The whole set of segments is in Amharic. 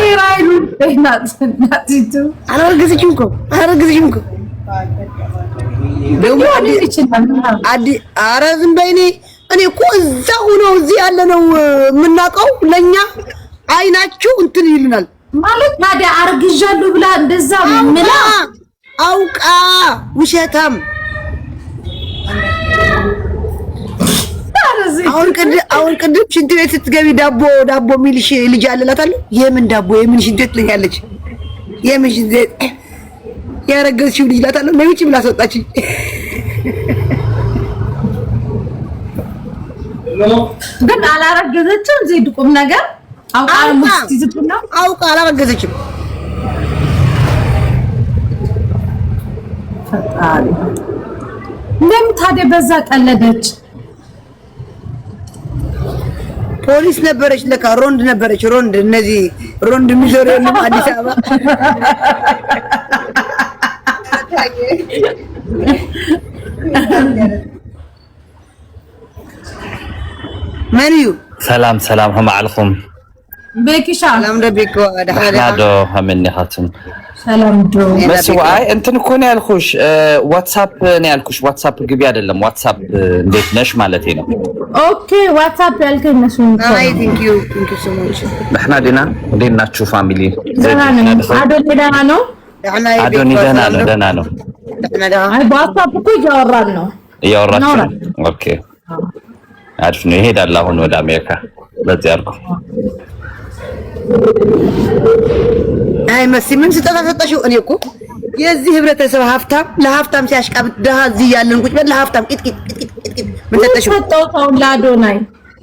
ይራይሉ እናትቱ አላረገዘችም እኮ ደግሞ ኧረ ዝም በይ። እኔ እኮ እዛ ሆነው እዚህ ያለ ነው የምናውቀው። ለኛ አይናችሁ እንትን ይልናል ማለት ታዲያ አርግዣለሁ ብላ እንደዛ ምላ አውቃ ውሸታም። አሁን ቅድም ሽንት ቤት ስትገቢ ዳቦ የሚልሽ ልጅ አለላታለሁ። የምን ዳቦ የምን ሽንት ቤት ትለኛለች። የምን ሽንት ቤት ያረገዝሽው ልጅ እላታለሁ። ነይ ውጪ ብላ አስወጣችኝ። ግን አላረገዘችም። እዚህ ቁም ነገር አውቃ አላረገዘችም። ፈጣሪ ለምን ታዲያ በዛ ቀለደች? ፖሊስ ነበረች ለካ፣ ሮንድ ነበረች። ሮንድ እነዚህ ሮንድ የሚዞሩ የለም አዲስ አበባ። መንዩ ሰላም هم عليكم بكيشا سلام ربك دحادو همني خاتم ሰላም ዶ መስዋይ እንትን እኮ ነው ያልኩሽ። ዋትስአፕ ነው ያልኩሽ። ዋትስአፕ ግቢ አይደለም ዋትስአፕ እንዴት ነሽ ማለቴ ነው። ኦኬ ዋትስአፕ ያልከኝ ነሽ። አይ ቴንክ ዩ ሶ ማች። ደህና ዲና እንዴት ናችሁ ፋሚሊ? አዶኒ ደህና ነው። አዶኒ ደህና ነው። አይ በዋትስአፕ እኮ እያወራን ነው። ኦኬ አሪፍ ነው። ይሄዳል አሁን ወደ አሜሪካ በዚህ አልኩ። አይ መሲ ምን ስተታፈጣሽው? እኔ እኮ የዚህ ህብረተሰብ ሀብታም ለሀብታም ሲያሽቃብጥ ደሃ እዚህ ያለን ቁጭ በል ለሀብታም ቂጥ ምን ተተሽው? ተጣጣው ለአዶናይ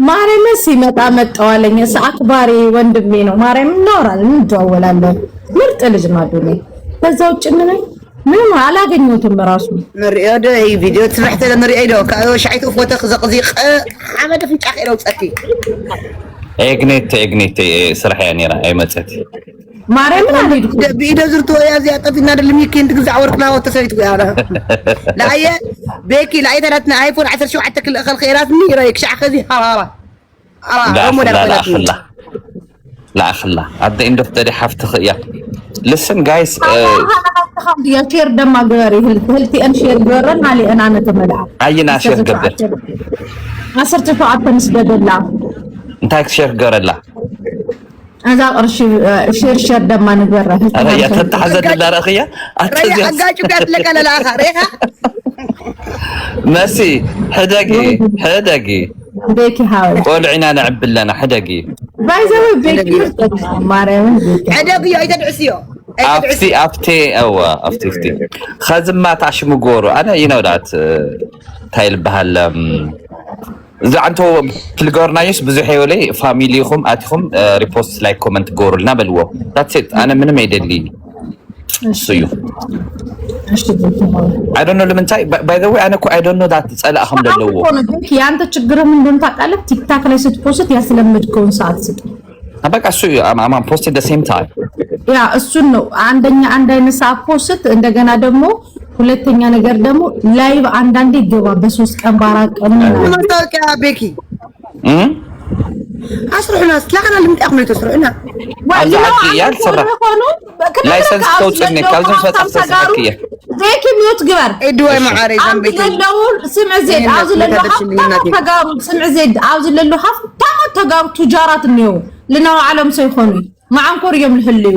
ማርያም ሲመጣ መጣዋለኝ። አክባሪ ወንድሜ ነው። ማርያም እናወራለን እንደዋወላለን። ምርጥ ልጅ ነው አዶናይ። በዛው ውጭ ምንም አላገኘሁትም። ራሱ ነሪያደ ይሄ ቪዲዮ ትስራሕተ ነሪያይዶ ካዮ ሻይቱ ፎቶ ዘቅዚቅ አመደ ፍንጫ ኸይለው ጸቲ ኤግኔት ስራሕ ያኔራ አይመጸት ማርያምን አልሄዱ ቢዶ ዝርቶ ያዝ ያጠፊና አይደለም ይከንድ ግዛዕ ወርቅና ወተሰይት ያራ ላየ ቤኪ ላየ ተራትና አይፎን 17 ክል እخل خيرات ني رايك شع خذي حراره لا اخلا at the end of the day have to yeah listen guys يا شير دم غيري هلتي ان شير غيرن علي انا نتملع اينا شير قبل عصرت فقط تنسددلا انت شير غيرلا اذا قرش شير دم نغره انا يا تتحزد للارخيه اتزي اجاجو قالت لك انا الاخر ريها ماشي حدقي بيكي حاول قولعنا نعب لنا حدقي بايزو بيكي ماريم حدقي اي تدعسيو افتي خازمات عشمغورو انا ينودات تايل بهال اذا انتو تلقورنايس بزح يولي فاميليكم اتكم ريبوست لايك كومنت غورلنا بلو ذاتس ات انا من ما يدلي سيو I don't know لمن تاي by the way انا I don't know that ጸላህም ደለው ያንተ ችግር ምን እንደሆነ ታውቃለህ? ቲክታክ ላይ ስትፖስት ያስለመድከውን ሰዓት ስጥ። በቃ እሱ አማን ፖስት at the same time ያ እሱን ነው አንድ አይነት ሰዓት ፖስት። እንደገና ደግሞ ሁለተኛ ነገር ደግሞ ላይቭ አንዳንዴ ይገባ በ3 ቀን በ4 ቀን ነው ታውቂያ ቤኪ አስሩና ስለአና ልምጣው ነው ተስሩና ዋላሂ ያልሰራ ላይሰንስ ተውጽኔ ካልዘም ፈጣፈሰከየ ቤኪ ሚውት ግበር እድዋይ ማዓሪ ዘንቤኪ ለለው ስምዕ ዘይድ አውዝ ለለው ተጋሩ ስምዕ ዘይድ አውዝ ለለው ሀፍታ ተጋሩ ትጃራት ነው ለናው ዓለም ሰይኾኑ ማዓንኮር يوم ልህልዩ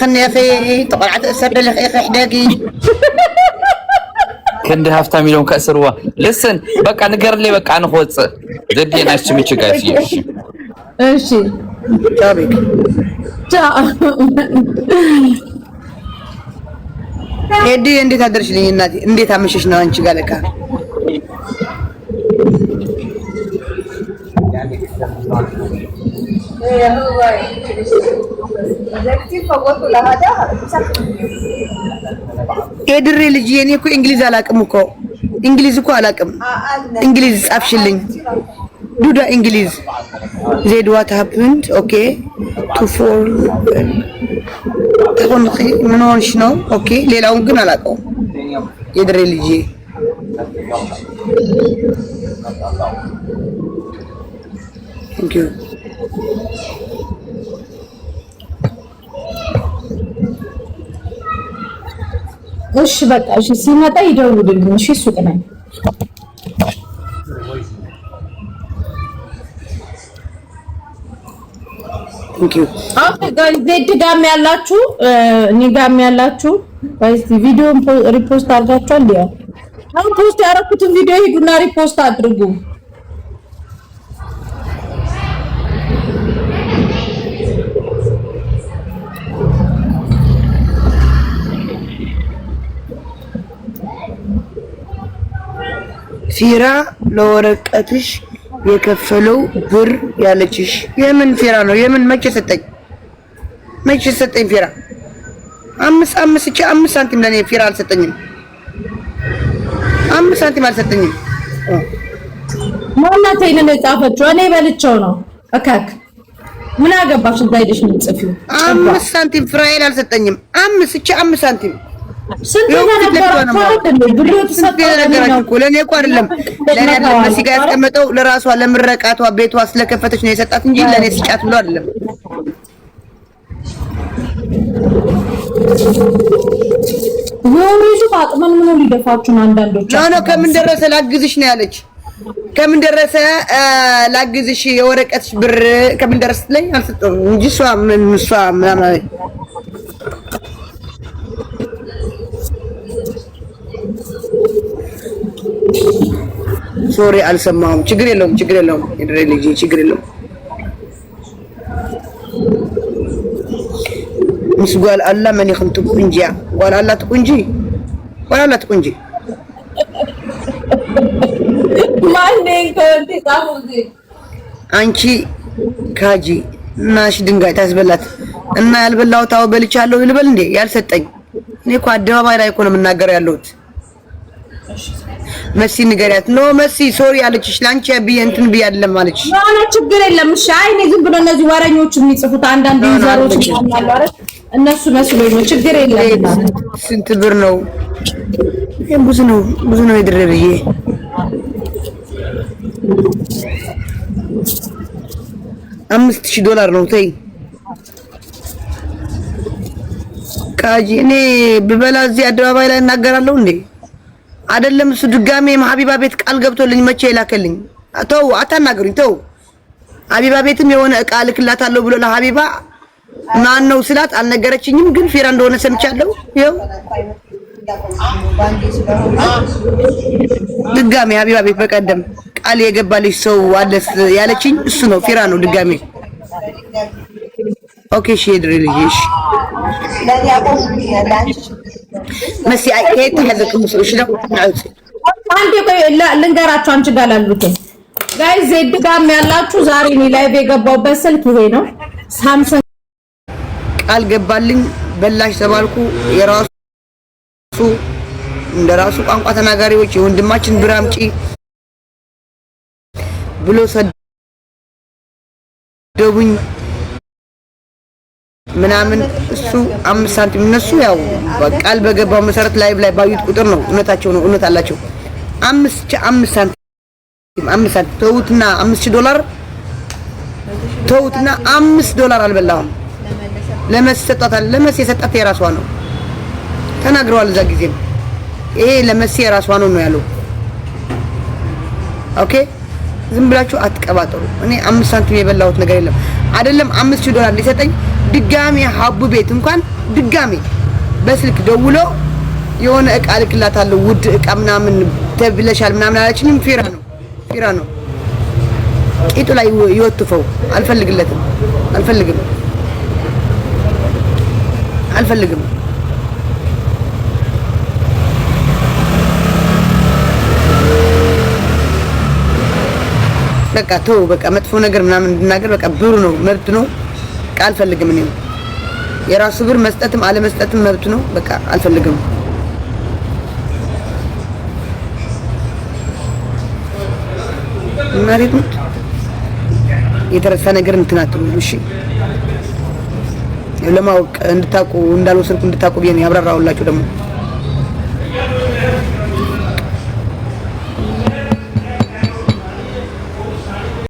خلني يا اخي طلعت اسد لك يا اخي حداقي كندي هافتا مليون كاسروا لسن بقى نغير لي بقى نخوص زدي ناس تمچ ጋይስ እሺ ታሪክ ሄዲ እንዴት አደርሽልኝ እናቴ? እንዴት አመሸሽ ነው አንቺ ጋር ለካ የድሬ ልጅ የኔ እኮ እንግሊዝ አላቅም እኮ እንግሊዝ እኮ አላቅም። እንግሊዝ ጻፍሽልኝ ዱዳ እንግሊዝ ዜድ ዋት ሃፕንድ ኦኬ ቱ ፎር ተቆንኺ ምን ሆንሽ ነው? ኦኬ ሌላውን ግን አላውቀውም። የድሬ ልጅ ቴንክ ዩ እሺ በቃ እሺ ሲመጣ ይደውልልኝ እሺ ሱቅ ነኝ ቴንክ ዩ ኦኬ ጋይስ ዜድ ጋም ያላችሁ እኔ ጋም ያላችሁ ጋይስ ቪዲዮን ሪፖስት አድርጋችኋል ያ አሁን ፖስት ያደረኩትን ቪዲዮ ሂዱና ሪፖስት አድርጉ ፊራ ለወረቀትሽ የከፈለው ብር ያለችሽ የምን ፊራ ነው? የምን መቼ ሰጠኝ ፊራ? አምስት ሳንቲም ለኔ ፊራ አልሰጠኝም። 5 ሳንቲም አልሰጠኝም። ማናት ይሄንን የጻፈችው? እኔ በልቼው ነው። እካክ ምን አገባሽ? እዛ ሄደሽ ነው የምትጽፊው። 5 ሳንቲም ፍራይል አልሰጠኝም። 5 ሳንቲም ስንት ለኔ እኮ አይደለም መሲ ጋር ያስቀመጠው ለራሷ ለምረቃቷ ቤቷ ስለከፈተች ነው የሰጣት እንጂ ለኔ ስጫት ብሎ አይደለም። ወይስ አጥመን ምን ሊደፋችሁ አንዳንዶች ነው ከምን ደረሰ ላግዝሽ ነው ያለች። ከምን ደረሰ ላግዝሽ የወረቀትሽ ብር ከምን ደረሰ ላይ አልሰጠውም እንጂ እሷ ምናምን ሶሪ አልሰማሁም። ችግር የለውም የድሬ ልጅ ችግር የለውም። ምስጓል አላ ማን ይخنቱ ቁንጂያ ጓል አላ ትቁንጂ ማንዴን ከንቲ ታውዚ አንቺ ካጂ ናሽ ድንጋይ ታስበላት እና ያልበላው ታው በልቻለሁ ልበል እንዴ ያልሰጠኝ እኔ እኮ አደባባይ ላይ እኮ ነው የምናገረው ያለሁት። መሲ ንገሪያት ነው መሲ ሶሪ አለችሽ ላንቺ ብዬ እንትን ብዬ አይደለም አለችሽ። ማና ችግር የለም እሺ። አይ እኔ ዝም ብሎ እነዚህ ወረኞች የሚጽፉት አንዳንድ ዩዘሮች ይችላሉ አይደል? እነሱ መስሎኝ ነው። ችግር የለም። ስንት ብር ነው? ብዙ ነው የድረብዬ $5000 ነው። ተይ ካጂ እኔ ብበላ እዚህ አደባባይ ላይ እናገራለሁ እንዴ? አይደለም እሱ ድጋሜ ሀቢባ ቤት ቃል ገብቶልኝ መቼ ይላከልኝ። ተው አታናግሩኝ ተው። ሀቢባ ቤትም የሆነ እቃ ልክላታለሁ ብሎ ለሀቢባ ማን ነው ስላት አልነገረችኝም፣ ግን ፊራ እንደሆነ ሰምቻለሁ። ይኸው ድጋሜ ሀቢባ ቤት በቀደም ቃል የገባልሽ ሰው አለስ ያለችኝ እሱ ነው ፊራ ነው ድጋሜ። ኦኬ እሺ ድሪልሽ መሲ አይት ተሐዘክ ሙስልሽ ነው አንዴ ቆይ ልንገራችሁ አንቺ ጋር ላሉት ጋይስ ዜድ ጋር ያላችሁ ዛሬ እኔ ላይቭ የገባሁበት ስልክ ይሄ ነው። ሳምሰንግ ቃል ገባልኝ በላሽ ተባልኩ። የራሱ እንደራሱ ቋንቋ ተናጋሪዎች የወንድማችን ብር አምጪ ብሎ ሰደቡኝ ምናምን እሱ 5 ሳንቲም እነሱ ያው ቃል በገባው መሰረት ላይቭ ላይ ባዩት ቁጥር ነው እውነታቸው ነው እውነት አላቸው። 5 ሳንቲም ተውትና $5000 ተውትና $5 አልበላሁም። ለመሰጣታል ለመሲ የሰጣት የራሷ ነው ተናግረዋል። እዛ ጊዜም ይሄ ለመሲ የራሷ ነው ያለው። ኦኬ ዝም ብላችሁ አትቀባጠሩ። እኔ 5 ሳንቲም የበላሁት ነገር የለም። አይደለም $5000 ሊሰጠኝ ድጋሜ ሀቡ ቤት እንኳን ድጋሜ በስልክ ደውሎ የሆነ እቃ ልክላታለሁ ውድ እቃ ምናምን ተብለሻል ምናምን አለችኝም። ፊራ ነው ቂጡ ላይ ይወጥፈው። አልፈልግም በቃ ተው በቃ መጥፎ ነገር ምናምን እንድናገር በቃ ብሩ ነው መብት ነው። አልፈልግም እኔ የራሱ ብር መስጠትም አለመስጠትም መብት ነው። በቃ አልፈልግም። ማሪት የተረሳ ነገር እንትን አትሉ እሺ። ለማወቅ እንድታውቁ እንዳልወሰድኩ እንድታውቁ ብዬ ነው ያብራራሁላችሁ ደግሞ